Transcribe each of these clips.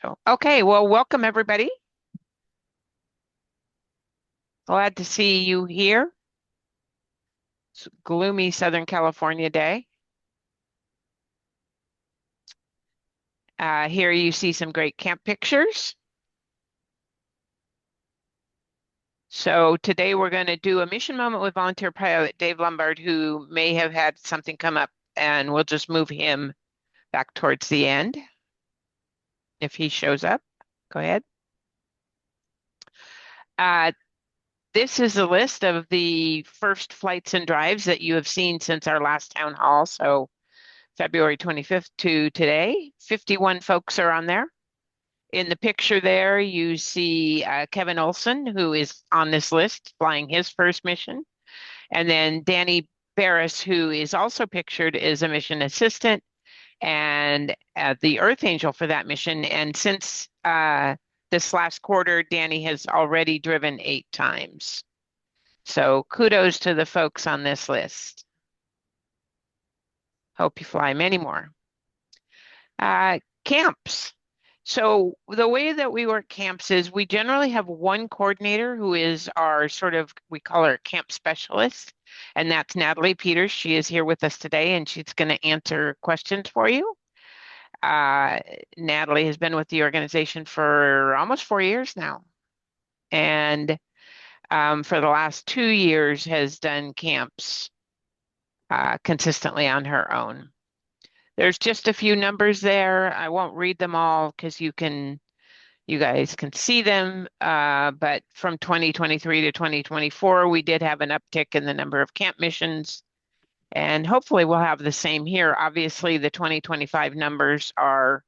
So, okay, well, welcome everybody. Glad to see you here. It's a gloomy Southern California day. Here you see some great camp pictures. So today we're going to do a mission moment with volunteer pilot Dave Lombard, who may have had something come up, and we'll just move him back towards the end if he shows up. Go ahead. Uh, this is a list of the first flights and drives that you have seen since our last town hall. So February 25th to today, 51 folks are on there. In the picture there, you see Kevin Olson, who is on this list, flying his first mission. And then Danny Barris, who is also pictured as a mission assistant and the Earth Angel for that mission. And since this last quarter, Danny has already driven 8 times. So kudos to the folks on this list. Hope you fly many more. Camps. So the way that we work camps is we generally have one coordinator who is our we call her camp specialist, and that's Natalie Peters. She is here with us today, and she's going to answer questions for you. Natalie has been with the organization for almost 4 years now, and for the last 2 years has done camps consistently on her own. There's just a few numbers there. I won't read them all because you guys can see them. But from 2023 to 2024, we did have an uptick in the number of camp missions, and hopefully we'll have the same here. Obviously, the 2025 numbers are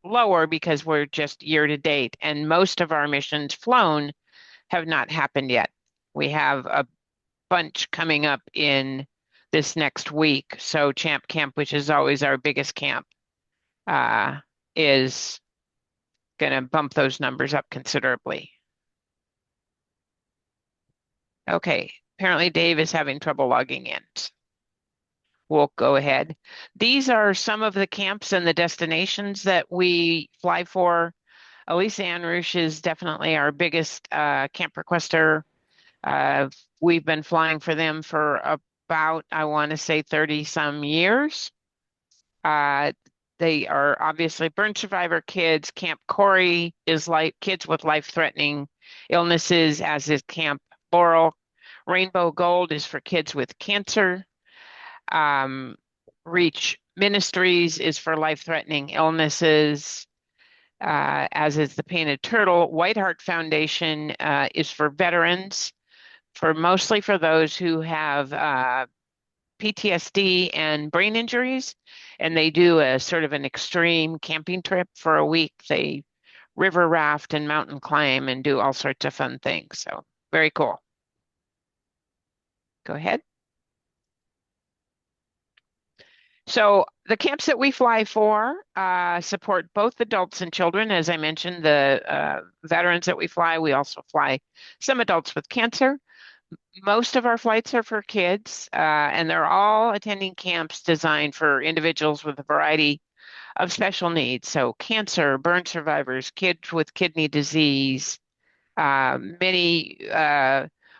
lower because we're just year to date, and most of our missions flown have not happened yet. We have a bunch coming up in this next week. So Champ Camp, which is always our biggest camp, is going to bump those numbers up considerably. Okay, apparently Dave is having trouble logging in. We'll go ahead. These are some of the camps and the destinations that we fly for. Elisa Anrush is definitely our biggest camp requester. We've been flying for them for about, I want to say, 30 some years. They are obviously burn survivor kids. Camp Corey is like kids with life-threatening illnesses, as is Camp Laurel. Rainbow Gold is for kids with cancer. Reach Ministries is for life-threatening illnesses, as is the Painted Turtle. White Heart Foundation is for veterans, mostly for those who have PTSD and brain injuries, and they do a sort of an extreme camping trip for a week. They river raft and mountain climb and do all sorts of fun things. So very cool. Go ahead. So the camps that we fly for support both adults and children. As I mentioned, the veterans that we also fly some adults with cancer. Most of our flights are for kids, and they're all attending camps designed for individuals with a variety of special needs. So cancer, burn survivors, kids with kidney disease, many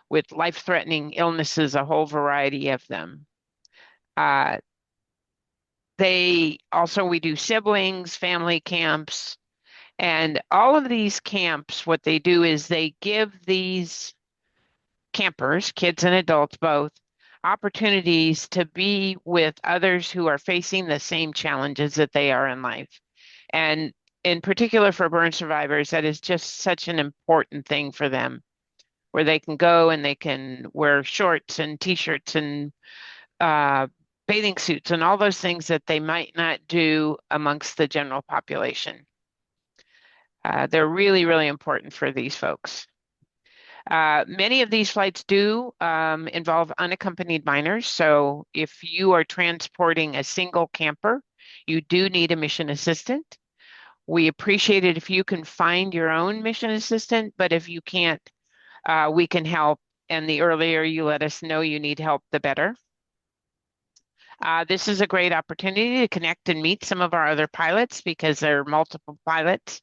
with life-threatening illnesses, a whole variety of them. We do siblings, family camps, and all of these camps, what they do is they give these campers, kids and adults both, opportunities to be with others who are facing the same challenges that they are in life. And in particular for burn survivors, that is just such an important thing for them, where they can go and they can wear shorts and t-shirts and bathing suits and all those things that they might not do amongst the general population. They're really, really important for these folks. Many of these flights do involve unaccompanied minors. So if you are transporting a single camper, you do need a mission assistant. We appreciate it if you can find your own mission assistant, but if you can't, we can help. And the earlier you let us know you need help, the better. This is a great opportunity to connect and meet some of our other pilots because there are multiple pilots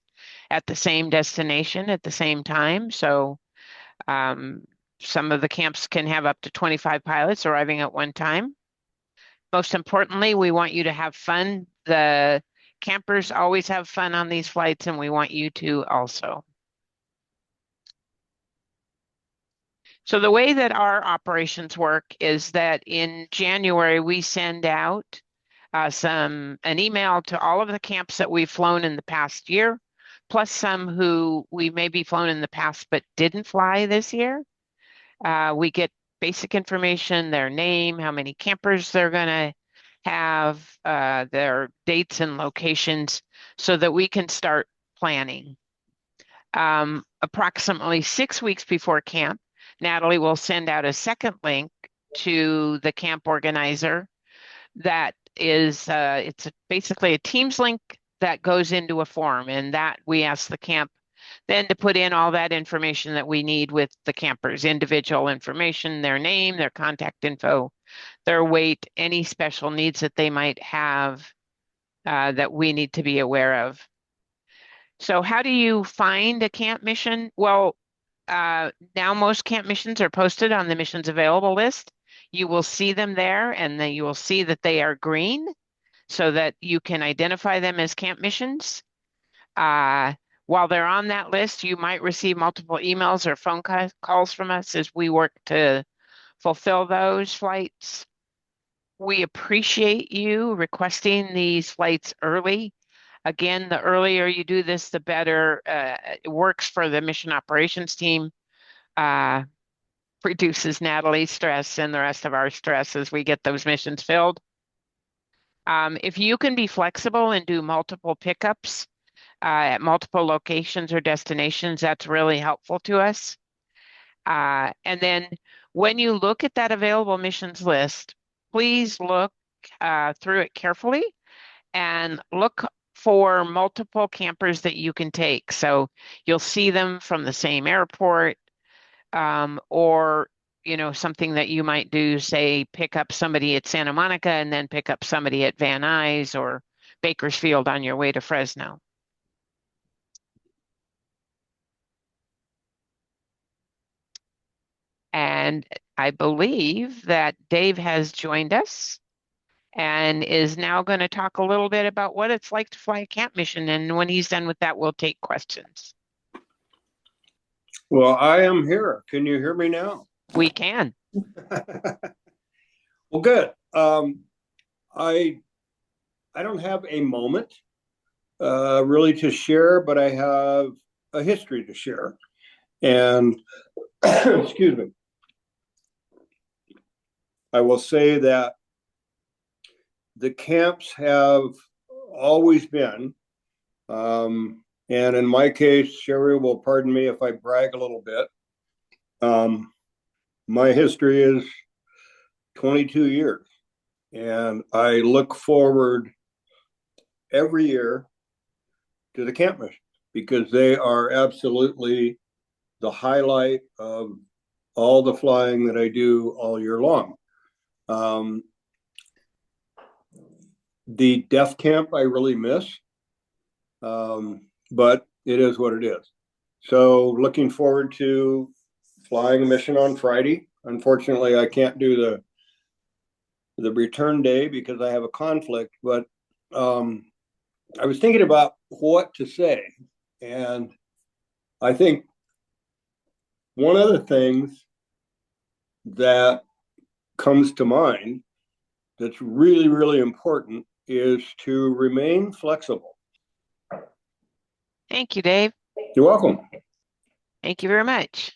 at the same destination at the same time. So um, some of the camps can have up to 25 pilots arriving at one time. Most importantly, we want you to have fun. The campers always have fun on these flights, and we want you to also. So the way that our operations work is that in January, we send out an email to all of the camps that we've flown in the past year, plus some who we maybe flown in the past but didn't fly this year. We get basic information, their name, how many campers they're going to have, their dates and locations, so that we can start planning. Approximately 6 weeks before camp, Natalie will send out a second link to the camp organizer that is basically a Teams link that goes into a form, and that we ask the camp then to put in all that information that we need with the campers, individual information, their name, their contact info, their weight, any special needs that they might have that we need to be aware of. So how do you find a camp mission? Well, now most camp missions are posted on the missions available list. You will see them there, and then you will see that they are green so that you can identify them as camp missions. Uh, while they're on that list, you might receive multiple emails or phone calls from us as we work to fulfill those flights. We appreciate you requesting these flights early. Again, the earlier you do this, the better it works for the mission operations team, reduces Natalie's stress and the rest of our stress as we get those missions filled. If you can be flexible and do multiple pickups at multiple locations or destinations, that's really helpful to us. And then when you look at that available missions list, please look through it carefully and look for multiple campers that you can take. So you'll see them from the same airport, or something that you might do, say, pick up somebody at Santa Monica and then pick up somebody at Van Nuys or Bakersfield on your way to Fresno. And I believe that Dave has joined us and is now going to talk a little bit about what it's like to fly a camp mission. And when he's done with that, we'll take questions. Well, I am here. Can you hear me now? We can. Well, good. I don't have a moment really to share, but I have a history to share. And excuse me. I will say that the camps have always been, and in my case, Sherry will pardon me if I brag a little bit. My history is 22 years, and I look forward every year to the camp missions because they are absolutely the highlight of all the flying that I do all year long. The DEF camp I really miss, but it is what it is. So looking forward to flying a mission on Friday. Unfortunately, I can't do the return day because I have a conflict, but I was thinking about what to say. And I think one of the things that comes to mind that's really, really important is to remain flexible. Thank you, Dave. You're welcome. Thank you very much.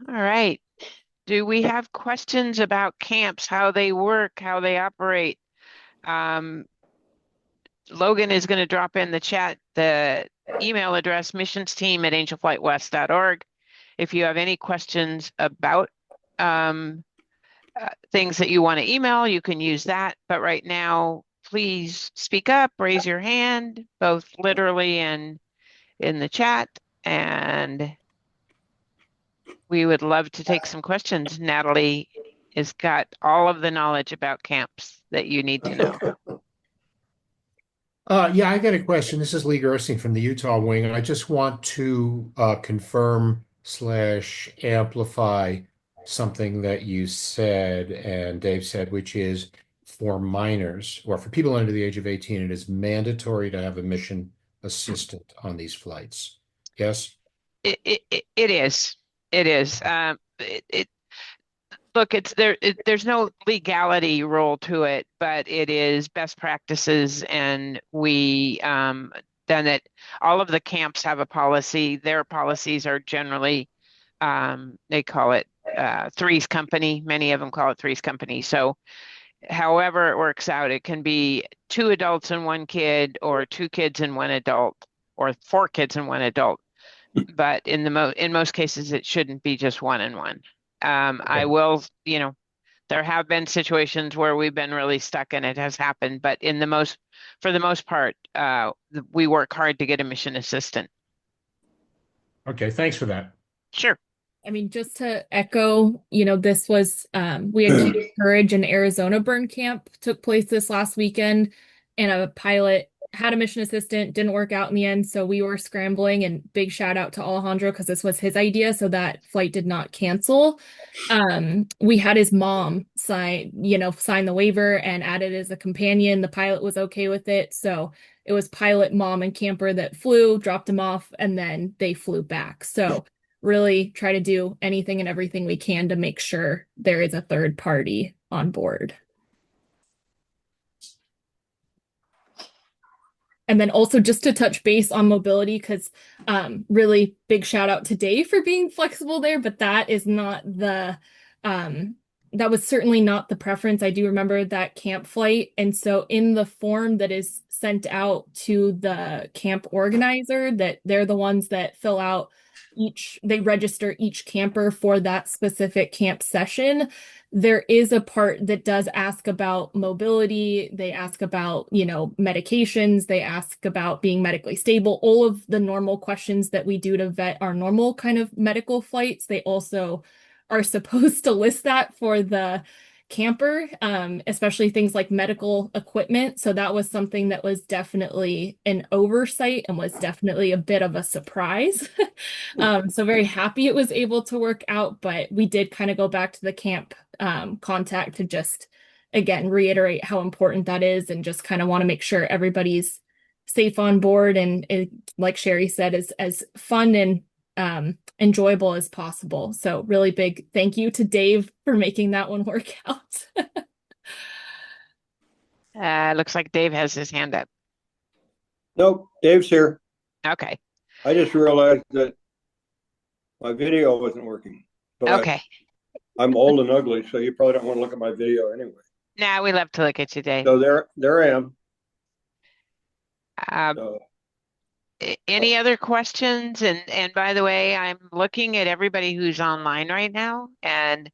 All right. Do we have questions about camps, how they work, how they operate? Logan is going to drop in the chat the email address missionsteam@angelflightwest.org. If you have any questions about things that you want to email, you can use that. But right now, please speak up, raise your hand, both literally and in the chat. And we would love to take some questions. Natalie is got all of the knowledge about camps that you need to know. Yeah, I got a question. This is Lee Gersing from the Utah wing, and I just want to confirm slash amplify something that you said and Dave said, which is for minors or for people under the age of 18, it is mandatory to have a mission assistant on these flights. Yes? It is. It is. Look, there's no legality rule to it, but it is best practices, and we done it. All of the camps have a policy. Their policies are generally they call it Three's Company. Many of them call it Three's Company. So however it works out, it can be two adults and one kid, or two kids and one adult, or four kids and one adult. But in most cases, it shouldn't be just one and one. I Okay. will, there have been situations where we've been really stuck and it has happened, but for the most part, we work hard to get a mission assistant. Okay, thanks for that. Sure. I mean, just to echo, this was we had Camp Courage and Arizona Burn Camp took place this last weekend, and a pilot had a mission assistant, didn't work out in the end, so we were scrambling. And big shout out to Alejandro because this was his idea, so that flight did not cancel. We had his mom sign the waiver and added as a companion. The pilot was okay with it, so it was pilot, mom, and camper that flew, dropped him off, and then they flew back. So really try to do anything and everything we can to make sure there is a third party on board. And then also just to touch base on mobility, because really big shout out to Dave for being flexible there, but that is not that was certainly not the preference. I do remember that camp flight. And so in the form that is sent out to the camp organizer, that they're the ones that fill out they register each camper for that specific camp session. There is a part that does ask about mobility. They ask about, medications. They ask about being medically stable, all of the normal questions that we do to vet our normal kind of medical flights. They also are supposed to list that for the camper, especially things like medical equipment. So that was something that was definitely an oversight and was definitely a bit of a surprise. So very happy it was able to work out, but we did kind of go back to the camp contact to just, again, reiterate how important that is and just kind of want to make sure everybody's safe on board and like Sherry said, as fun and enjoyable as possible. So really big thank you to Dave for making that one work out. Looks like Dave has his hand up. Nope, Dave's here. Okay. I just realized that my video wasn't working, but Okay. I'm old and ugly, so you probably don't want to look at my video anyway. Now we love to look at you, Dave. So there I am. Uh, So, any other questions? And by the way, I'm looking at everybody who's online right now, and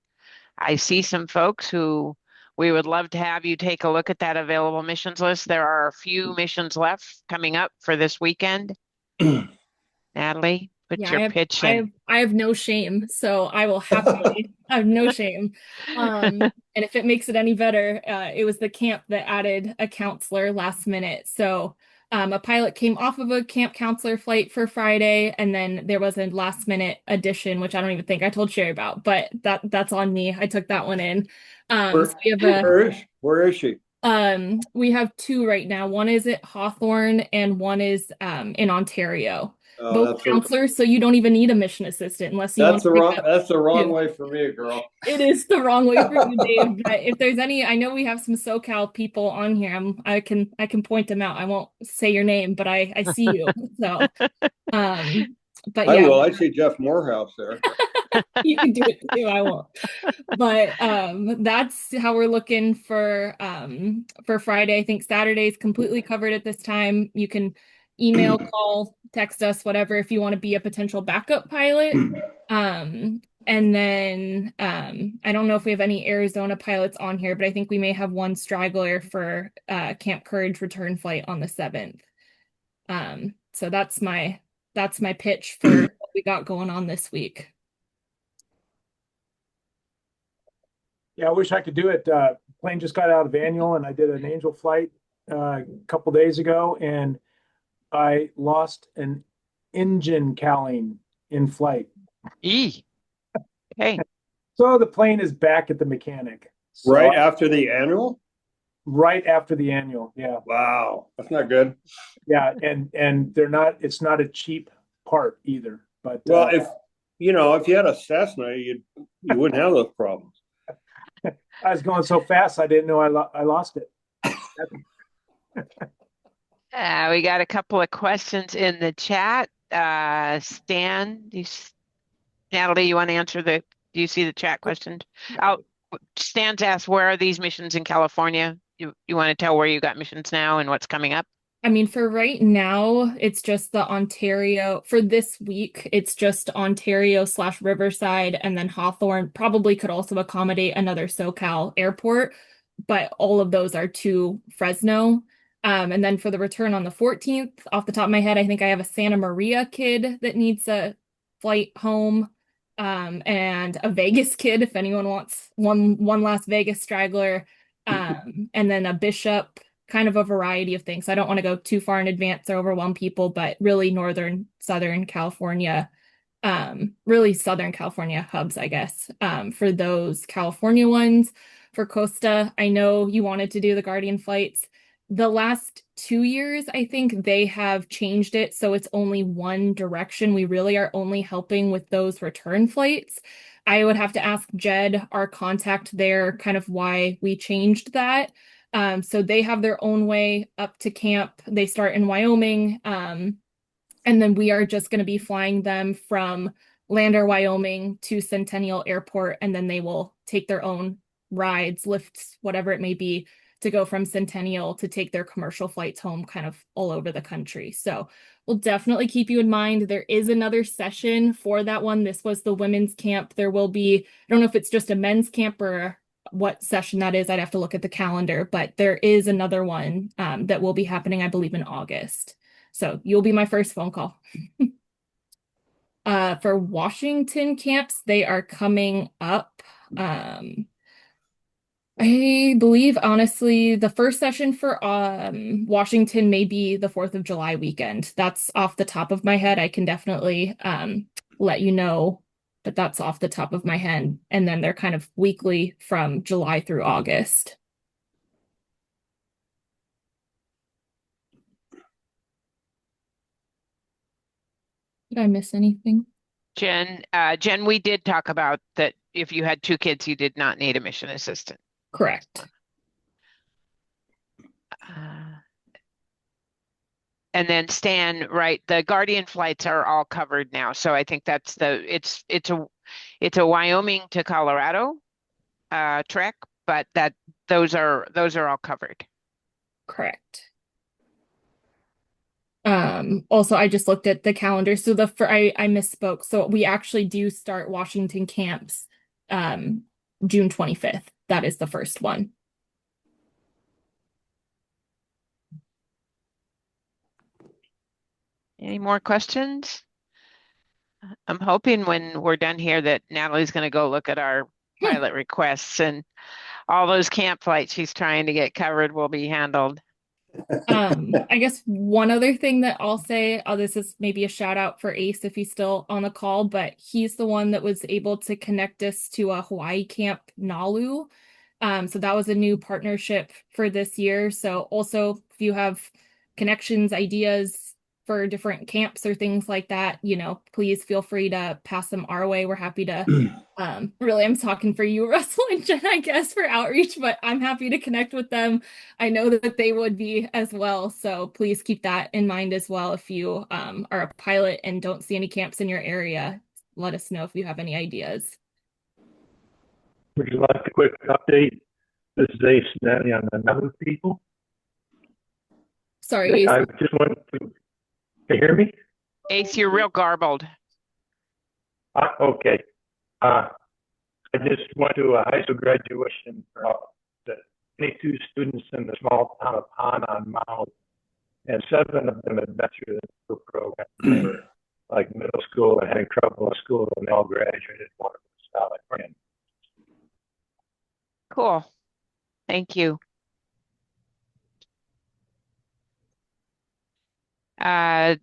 I see some folks who we would love to have you take a look at that available missions list. There are a few missions left coming up for this weekend. Natalie, put Yeah, your pitch in. I have no shame, so I will happily. I have no shame. And if it makes it any better, it was the camp that added a counselor last minute. So a pilot came off of a camp counselor flight for Friday, and then there was a last minute addition, which I don't even think I told Sherry about, but that's on me. I took that one in. So we have where is she? we have two right now. One is at Hawthorne and one is in Ontario. Both counselors, so you don't even need a mission assistant unless you want to pick up. That's the wrong way for me, girl. It is the wrong way for you, Dave. But if there's any, I know we have some SoCal people on here. I can point them out. I won't say your name, but I see you. So, but I yeah, will. I see Jeff Morehouse there. you can do it too. I won't. But that's how we're looking for Friday. I think Saturday is completely covered at this time. You can email, call, text us, whatever, if you want to be a potential backup pilot. And then I don't know if we have any Arizona pilots on here, but I think we may have one straggler for Camp Courage return flight on the 7th. So that's my pitch for what we got going on this week. Yeah, I wish I could do it. Plane just got out of Annual, and I did an angel flight a couple days ago, and I lost an engine cowling in flight. E. Okay. So the plane is back at the mechanic. So Right after the annual? right after the Annual, yeah, Wow, that's not good. yeah, and they're not. It's not a cheap part either. But Well, if if you had a Cessna, you wouldn't have those problems. I was going so fast, I didn't know I lost it. We got a couple of questions in the chat. Natalie, you want to answer do you see the chat questions? Stan's asked, where are these missions in California? You want to tell where you got missions now and what's coming up? I mean, for right now, it's just the Ontario. For this week, it's just Ontario/Riverside, and then Hawthorne probably could also accommodate another SoCal airport, but all of those are to Fresno. And then for the return on the 14th, off the top of my head, I think I have a Santa Maria kid that needs a flight home, and a Vegas kid if anyone wants one last Vegas straggler, and then a Bishop, kind of a variety of things. I don't want to go too far in advance or overwhelm people, but really Southern California, really Southern California hubs, I guess, for those California ones. For Costa, I know you wanted to do the Guardian flights. The last 2 years, I think they have changed it, so it's only one direction. We really are only helping with those return flights. I would have to ask Jed, our contact there, kind of why we changed that. So they have their own way up to camp. They start in Wyoming, and then we are just going to be flying them from Lander, Wyoming to Centennial Airport, and then they will take their own rides, lifts, whatever it may be, to go from Centennial to take their commercial flights home kind of all over the country. So we'll definitely keep you in mind. There is another session for that one. This was the women's camp. There will be, I don't know if it's just a men's camp or what session that is. I'd have to look at the calendar, but there is another one that will be happening, I believe, in August. So you'll be my first phone call. For Washington camps, they are coming up. I believe, honestly, the first session for Washington may be the 4th of July weekend. That's off the top of my head. I can definitely let you know, but that's off the top of my head. And then they're kind of weekly from July through August. Did I miss anything? Jen, we did talk about that if you had 2 kids, you did not need a mission assistant. Correct. And then Stan, right, the Guardian flights are all covered now. So I think that's it's a Wyoming to Colorado trek, but those are all covered. Correct. Also, I just looked at the calendar. So I misspoke. So we actually do start Washington camps June 25th. That is the first one. Any more questions? I'm hoping when we're done here that Natalie's going to go look at our pilot requests and all those camp flights she's trying to get covered will be handled. I guess one other thing that I'll say, this is maybe a shout out for Ace if he's still on the call, but he's the one that was able to connect us to a Hawaii camp, Nalu. So that was a new partnership for this year. So also, if you have connections, ideas for different camps or things like that, please feel free to pass them our way. We're happy to, really, I'm talking for you, Russell and Jen, I guess, for outreach, but I'm happy to connect with them. I know that they would be as well. So please keep that in mind as well. If you are a pilot and don't see any camps in your area, let us know if you have any ideas. Would you like a quick update? This is Ace Natalie on the Nalu people. Sorry, Ace. I just want to, can you hear me? Ace, you're real garbled. Okay. I just went to a high school graduation for the 22 students in the small town of Han on Maui, and 7 of them had been through the program. They were like middle school and had trouble in school, and they all graduated. One of them was out. Cool. Thank you. Logan,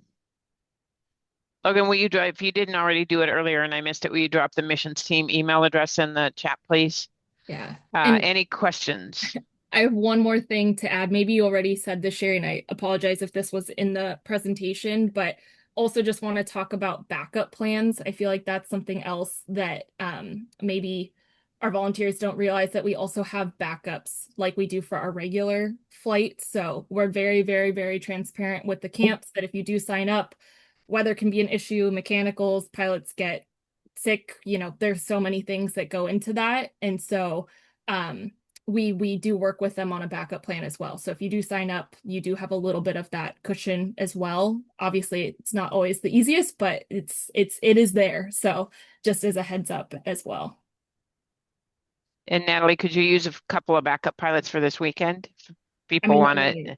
will you if you didn't already do it earlier and I missed it, will you drop the missions team email address in the chat, please? Yeah. And Any questions? I have one more thing to add. Maybe you already said this, Sherry, and I apologize if this was in the presentation, but also just want to talk about backup plans. I feel like that's something else that maybe our volunteers don't realize, that we also have backups like we do for our regular flight. So we're very, very, very transparent with the camps that if you do sign up, weather can be an issue, mechanicals, pilots get sick, there's so many things that go into that. And so we do work with them on a backup plan as well. So if you do sign up, you do have a little bit of that cushion as well. Obviously, it's not always the easiest, but it is there. So just as a heads up as well. And Natalie, could you use a couple of backup pilots for this weekend? If I people mean, want to,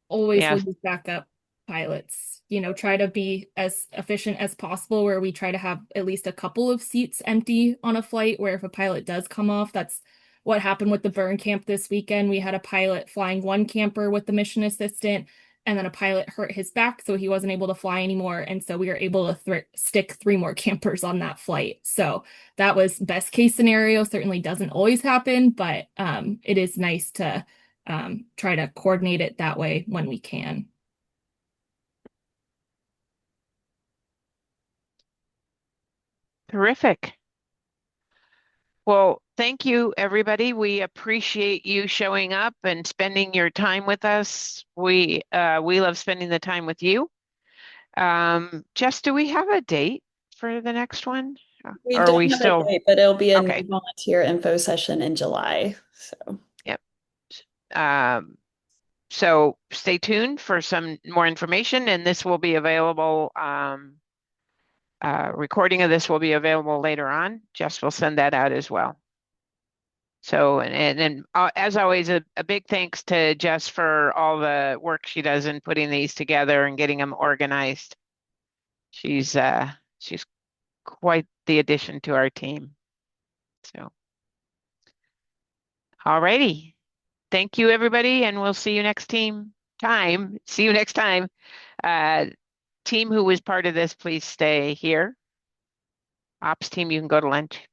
always yeah. will use backup pilots. Try to be as efficient as possible, where we try to have at least a couple of seats empty on a flight, where if a pilot does come off, that's what happened with the burn camp this weekend. We had a pilot flying one camper with the mission assistant, and then a pilot hurt his back, so he wasn't able to fly anymore. And so we were able to stick 3 more campers on that flight. So that was best case scenario. Certainly doesn't always happen, but it is nice to try to coordinate it that way when we can. Terrific. Well, thank you, everybody. We appreciate you showing up and spending your time with us. We love spending the time with you. Jess, do we have a date for the next one? We Or are don't we have still a date, but it'll be a okay? new volunteer info session in July. So Yep. So stay tuned for some more information, and this will be available. Recording of this will be available later on. Jess will send that out as well. So, and as always, a big thanks to Jess for all the work she does in putting these together and getting them organized. She's quite the addition to our team. So, all righty. Thank you, everybody, and we'll see you next time. See you next time. Team who was part of this, please stay here. Ops team, you can go to lunch.